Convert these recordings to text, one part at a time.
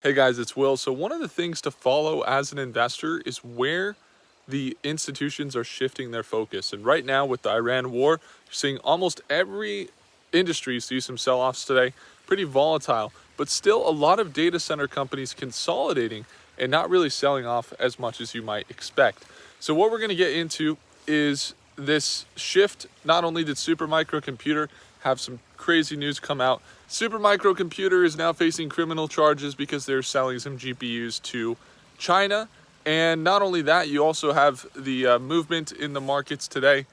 Hey guys, it's Will. So one of the things to follow as an investor is where the institutions are shifting their focus. And right now with the Iran war, you're seeing almost every industry see some sell-offs today, pretty volatile, but still a lot of data center companies consolidating and not really selling off as much as you might expect. So what we're going to get into is this shift. Not only did Supermicro Computer have some crazy news come out, Supermicro Computer is now facing criminal charges because they're selling some GPUs to China. And not only that, you also have the movement in the markets today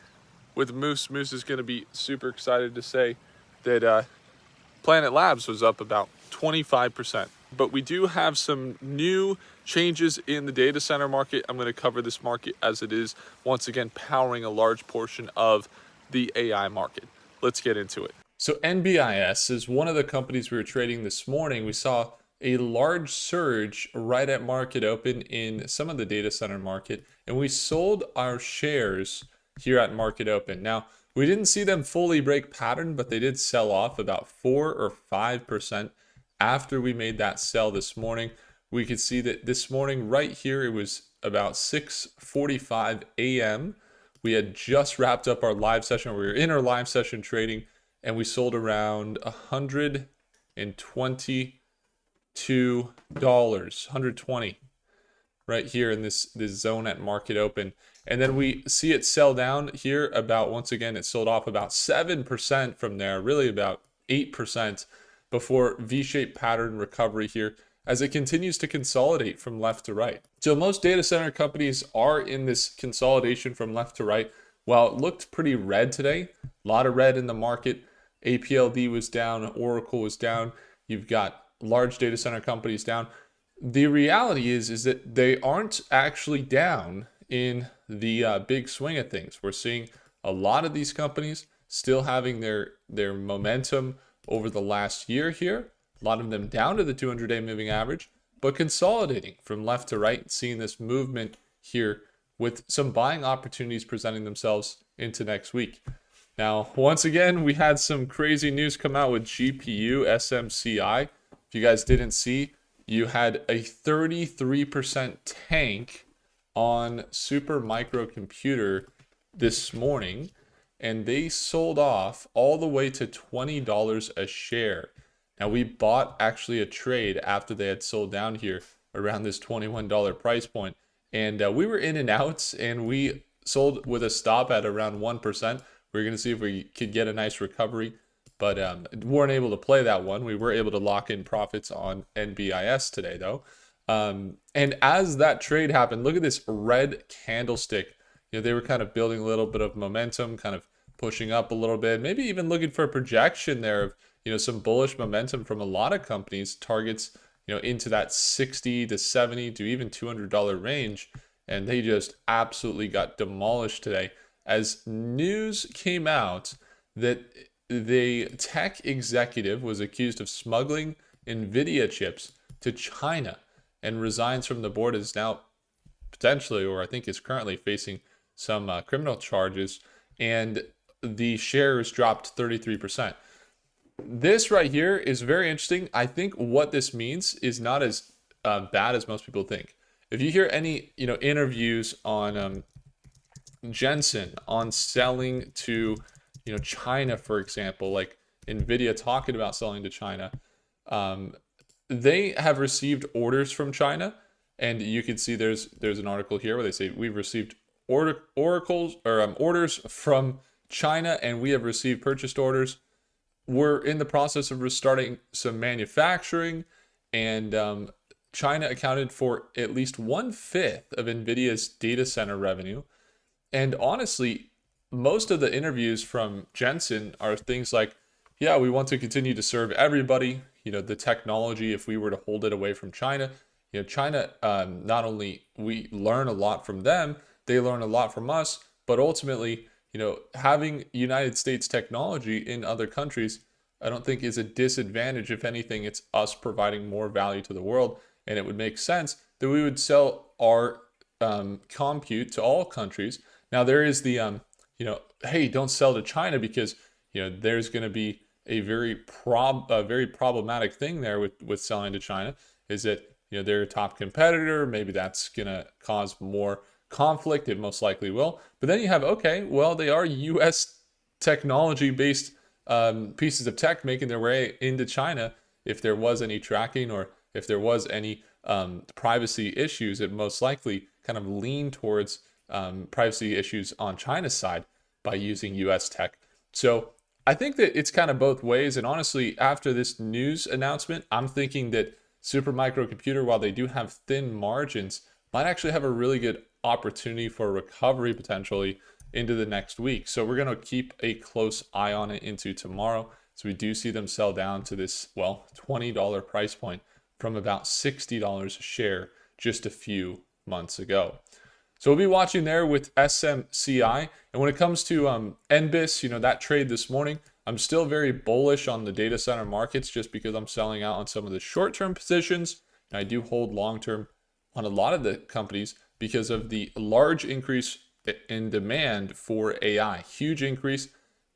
with Moose. Moose is going to be super excited to say that Planet Labs was up about 25%. But we do have some new changes in the data center market. I'm going to cover this market as it is, once again, powering a large portion of the AI market. Let's get into it. So NBIS is one of the companies we were trading this morning. We saw a large surge right at market open in some of the data center market, and we sold our shares here at market open. Now, we didn't see them fully break pattern, but they did sell off about 4 or 5% after we made that sell this morning. We could see that this morning right here, it was about 6:45 a.m. We had just wrapped up our live session. We were in our live session trading, and we sold around $122, 120 right here in this zone at market open. And then we see it sell down here about, once again, it sold off about 7% from there, really about 8% before V-shaped pattern recovery here as it continues to consolidate from left to right. So most data center companies are in this consolidation from left to right. While it looked pretty red today, a lot of red in the market. APLD was down, Oracle was down. You've got large data center companies down. The reality is that they aren't actually down in the big swing of things. We're seeing a lot of these companies still having their momentum over the last year here. A lot of them down to the 200-day moving average, but consolidating from left to right, seeing this movement here with some buying opportunities presenting themselves into next week. Now, once again, we had some crazy news come out with GPU SMCI. If you guys didn't see, you had a 33% tank on Supermicro Computer this morning, and they sold off all the way to $20 a share. Now, we bought actually a trade after they had sold down here around this $21 price point, and we were in and out, and we sold with a stop at around 1%. We were going to see if we could get a nice recovery, but weren't able to play that one. We were able to lock in profits on NBIS today, though. And as that trade happened, look at this red candlestick. They were kind of building a little bit of momentum, kind of pushing up a little bit, maybe even looking for a projection there of some bullish momentum from a lot of companies, targets into that 60 to 70 to even $200 range, and they just absolutely got demolished today as news came out that the tech executive was accused of smuggling NVIDIA chips to China and resigns from the board, is now potentially, or I think is currently facing some criminal charges, and the shares dropped 33%. This right here is very interesting. I think what this means is not as bad as most people think. If you hear any interviews on Jensen on selling to China, for example, like NVIDIA talking about selling to China, they have received orders from China, and you can see there's an article here where they say we've received orders from China, and we have received purchased orders. We're in the process of restarting some manufacturing, and China accounted for at least 1/5 of NVIDIA's data center revenue. And honestly, most of the interviews from Jensen are things like, yeah, we want to continue to serve everybody. The technology, if we were to hold it away from China, China, not only we learn a lot from them, they learn a lot from us, but ultimately, having United States technology in other countries, I don't think is a disadvantage. If anything, it's us providing more value to the world. And it would make sense that we would sell our compute to all countries. Now, there is the, hey, don't sell to China because, there's going to be a very problematic thing there with selling to China. Is it, they're a top competitor? Maybe that's going to cause more conflict. It most likely will. But then you have, okay, well, they are US technology based pieces of tech making their way into China. If there was any tracking or if there was any privacy issues, it most likely kind of lean towards privacy issues on China's side by using US tech. So I think that it's kind of both ways. And honestly, after this news announcement, I'm thinking that Supermicro Computer, while they do have thin margins, might actually have a really good opportunity for recovery potentially into the next week. So we're going to keep a close eye on it into tomorrow. So we do see them sell down to this, well, $20 price point from about $60 a share just a few months ago. So we'll be watching there with SMCI. And when it comes to NBIS, that trade this morning, I'm still very bullish on the data center markets just because I'm selling out on some of the short-term positions. And I do hold long-term on a lot of the companies because of the large increase in demand for AI. Huge increase,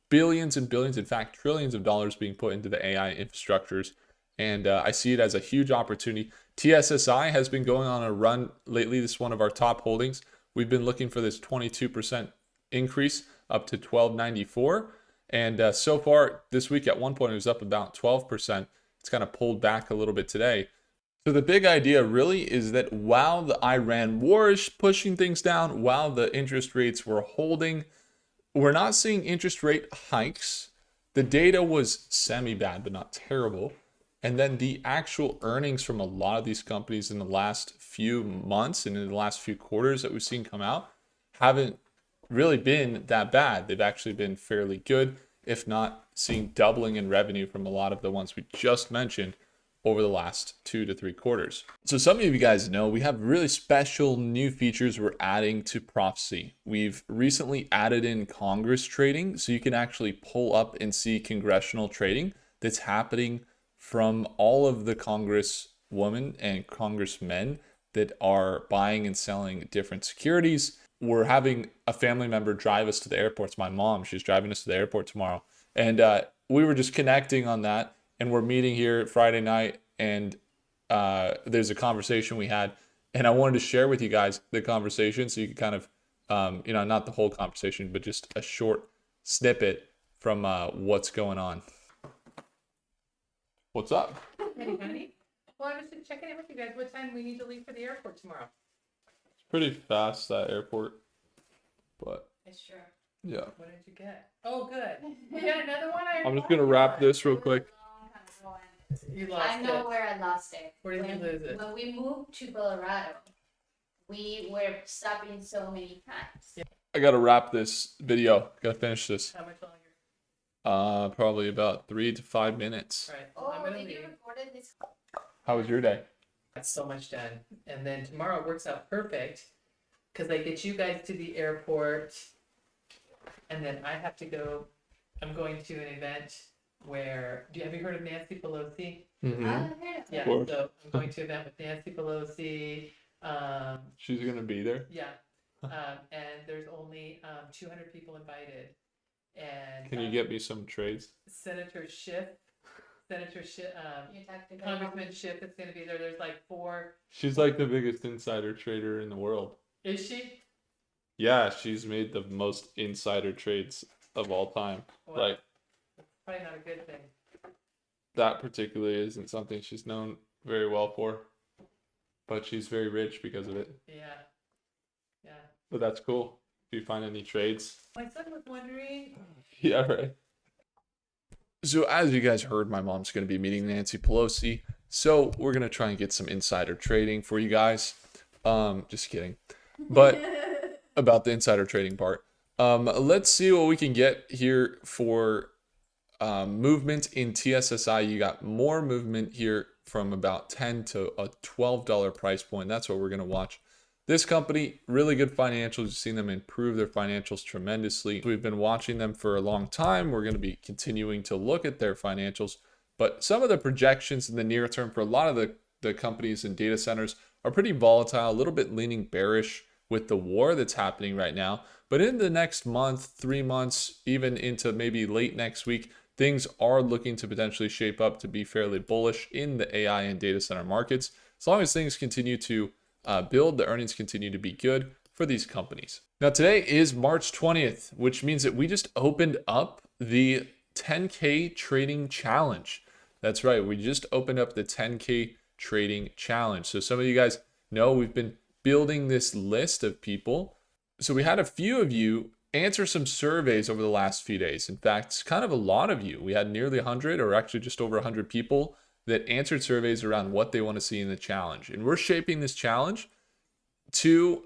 billions and billions, in fact, trillions of dollars being put into the AI infrastructures. And I see it as a huge opportunity. TSSI has been going on a run lately. This is one of our top holdings. We've been looking for this 22% increase up to 1294. And so far this week at one point, it was up about 12%. It's kind of pulled back a little bit today. So the big idea really is that while the Iran war is pushing things down, while the interest rates were holding, we're not seeing interest rate hikes. The data was semi-bad, but not terrible. And then the actual earnings from a lot of these companies in the last few months and in the last few quarters that we've seen come out haven't really been that bad. They've actually been fairly good, if not seeing doubling in revenue from a lot of the ones we just mentioned over the last 2 to 3 quarters. So some of you guys know we have really special new features we're adding to Prophecy. We've recently added in Congress trading, so you can actually pull up and see congressional trading that's happening from all of the congresswomen and congressmen that are buying and selling different securities. We're having a family member drive us to the airport. It's my mom. She's driving us to the airport tomorrow. And we were just connecting on that. And we're meeting here Friday night. And there's a conversation we had. And I wanted to share with you guys the conversation so you can kind of, not the whole conversation, but just a short snippet from what's going on. What's up? Hey, honey. Well, I was just checking in with you guys. What time we need to leave for the airport tomorrow? It's pretty fast, that airport. But It's sure. yeah. What did you get? Oh, good. You got another one? I'm just going to wrap this real quick. You lost it. I know where I lost it. Where did you lose it? When we moved to Colorado, we were stopping so many times. Yeah. I got to wrap this video. Got to finish this. How much longer? Probably about 3 to 5 minutes. All right. Oh, I'm gonna did you leave. recorded this? How was your day? Got so much done. And then tomorrow works out perfect because I get you guys to the airport. And then I have to go. I'm going to an event where, have you heard of Nancy Pelosi? Mm-hmm. Yeah, course. so I'm going to an event with Nancy Pelosi. She's going to be there? Yeah. And there's only 200 people invited. And Can you get me some trades? Senator Schiff, You talked about Congressman Schiff is going to be there. There's like 4. She's like the biggest insider trader in the world. Is she? Yeah, she's made the most insider trades of all time. Well, Like, that's probably not a good thing. that particularly isn't something she's known very well for. But she's very rich because of it. Yeah. Yeah. But that's cool. Do you find any trades? My son was wondering. Yeah, right. So as you guys heard, my mom's going to be meeting Nancy Pelosi. So we're going to try and get some insider trading for you guys. Just kidding. But about the insider trading part. Let's see what we can get here for movement in TSSI. You got more movement here from about $10 to a $12 price point. That's what we're going to watch. This company, really good financials. You've seen them improve their financials tremendously. We've been watching them for a long time. We're going to be continuing to look at their financials. But some of the projections in the near term for a lot of the companies and data centers are pretty volatile, a little bit leaning bearish with the war that's happening right now. But in the next month, 3 months, even into maybe late next week, things are looking to potentially shape up to be fairly bullish in the AI and data center markets. As long as things continue to build, the earnings continue to be good for these companies. Now, today is March 20th, which means that we just opened up the 10K trading challenge. That's right. We just opened up the 10K trading challenge. So some of you guys know we've been building this list of people. So we had a few of you answer some surveys over the last few days. In fact, it's kind of a lot of you. We had nearly 100, or actually just over 100 people that answered surveys around what they want to see in the challenge. And we're shaping this challenge to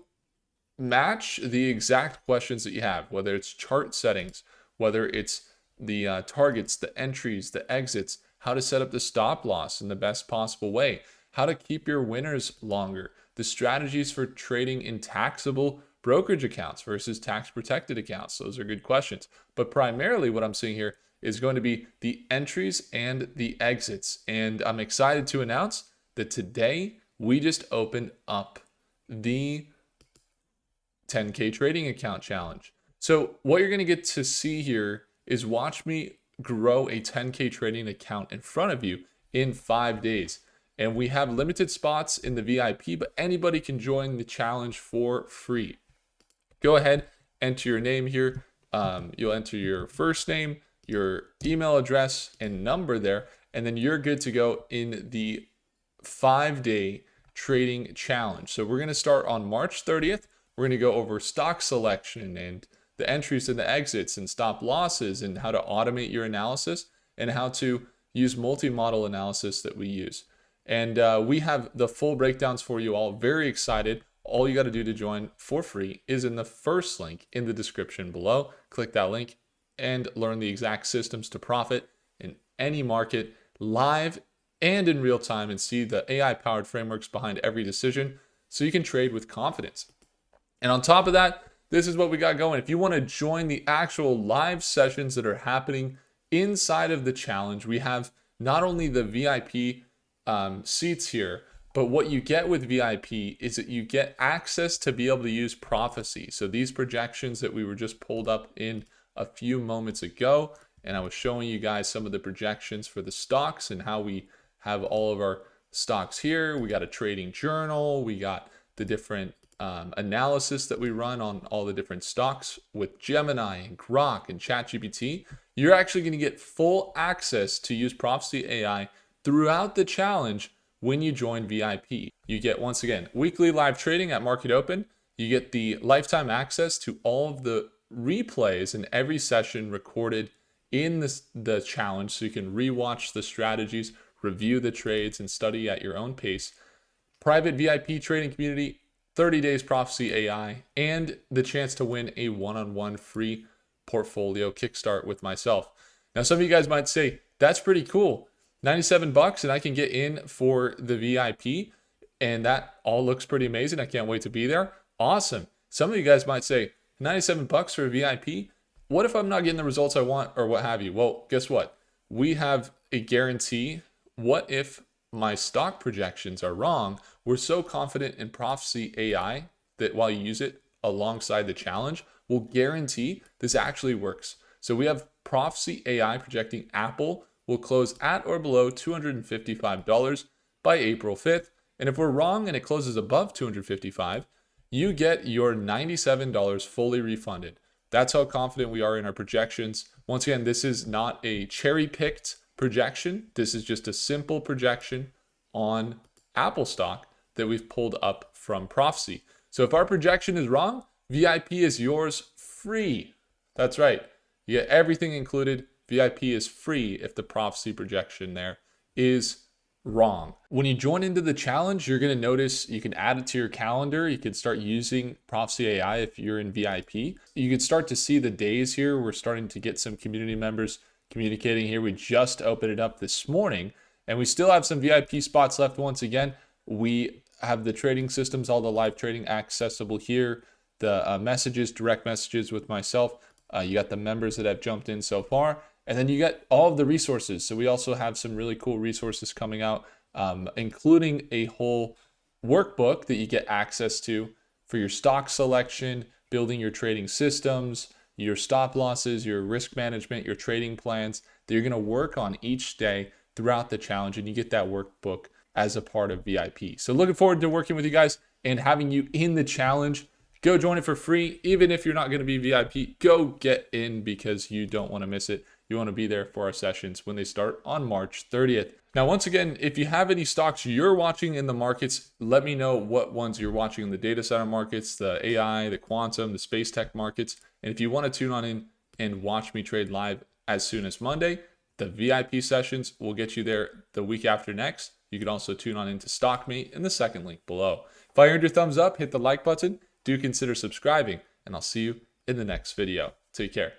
match the exact questions that you have, whether it's chart settings, whether it's the targets, the entries, the exits, how to set up the stop loss in the best possible way, how to keep your winners longer, the strategies for trading in taxable brokerage accounts versus tax protected accounts. Those are good questions. But primarily what I'm seeing here is going to be the entries and the exits. And I'm excited to announce that today we just opened up the 10K trading account challenge. So what you're going to get to see here is watch me grow a 10K trading account in front of you in 5 days. And we have limited spots in the VIP, but anybody can join the challenge for free. Go ahead, enter your name here. You'll enter your first name, your email address, and number there, and then you're good to go in the 5-day trading challenge. So we're going to start on March 30th. We're going to go over stock selection and the entries and the exits and stop losses and how to automate your analysis and how to use multi-model analysis that we use. And we have the full breakdowns for you all. Very excited. All you got to do to join for free is in the first link in the description below. Click that link and learn the exact systems to profit in any market live and in real time, and see the AI powered frameworks behind every decision so you can trade with confidence. And on top of that, this is what we got going. If you want to join the actual live sessions that are happening inside of the challenge, we have not only the VIP seats here, but what you get with VIP is that you get access to be able to use prophecy. So these projections that we were just pulled up in a few moments ago, and I was showing you guys some of the projections for the stocks and how we have all of our stocks here. We got a trading journal. We got the different analysis that we run on all the different stocks with Gemini and Grok and ChatGPT. You're actually going to get full access to use Prophecy AI throughout the challenge when you join VIP. You get, once again, weekly live trading at market open. You get the lifetime access to all of the replays in every session recorded in the challenge, so you can rewatch the strategies, review the trades, and study at your own pace. Private VIP trading community, 30 days Prophecy AI, and the chance to win a one-on-one free portfolio kickstart with myself. Now, some of you guys might say, that's pretty cool. $97 and I can get in for the VIP, and that all looks pretty amazing. I can't wait to be there. Awesome. Some of you guys might say, $97 for a VIP? What if I'm not getting the results I want, or what have you? Well, guess what? We have a guarantee. What if my stock projections are wrong? We're so confident in Prophecy AI that while you use it alongside the challenge, we'll guarantee this actually works. So we have Prophecy AI projecting Apple will close at or below $255 by April 5th. And if we're wrong and it closes above $255, you get your $97 fully refunded. That's how confident we are in our projections. Once again, this is not a cherry-picked projection. This is just a simple projection on Apple stock that we've pulled up from Prophecy. So if our projection is wrong, VIP is yours free. That's right. You get everything included. VIP is free if the Prophecy projection there is wrong. When you join into the challenge, you're going to notice you can add it to your calendar. You can start using Prophecy AI if you're in VIP. You can start to see the days here. We're starting to get some community members communicating here. We just opened it up this morning, and we still have some VIP spots left. Once again, we have the trading systems, all the live trading accessible here, the messages, direct messages with myself. You got the members that have jumped in so far, and then you get all of the resources. So we also have some really cool resources coming out, including a whole workbook that you get access to for your stock selection, building your trading systems, your stop losses, your risk management, your trading plans. that you're going to work on each day throughout the challenge, and you get that workbook as a part of VIP. So looking forward to working with you guys and having you in the challenge. Go join it for free. Even if you're not going to be VIP, go get in because you don't want to miss it. You want to be there for our sessions when they start on March 30th. Now, once again, if you have any stocks you're watching in the markets, let me know what ones you're watching in the data center markets, the AI, the quantum, the space tech markets. And if you want to tune on in and watch me trade live as soon as Monday, the VIP sessions will get you there the week after next. You can also tune on into Stock Me in the second link below. If I earned your thumbs up, hit the like button. Do consider subscribing, and I'll see you in the next video. Take care.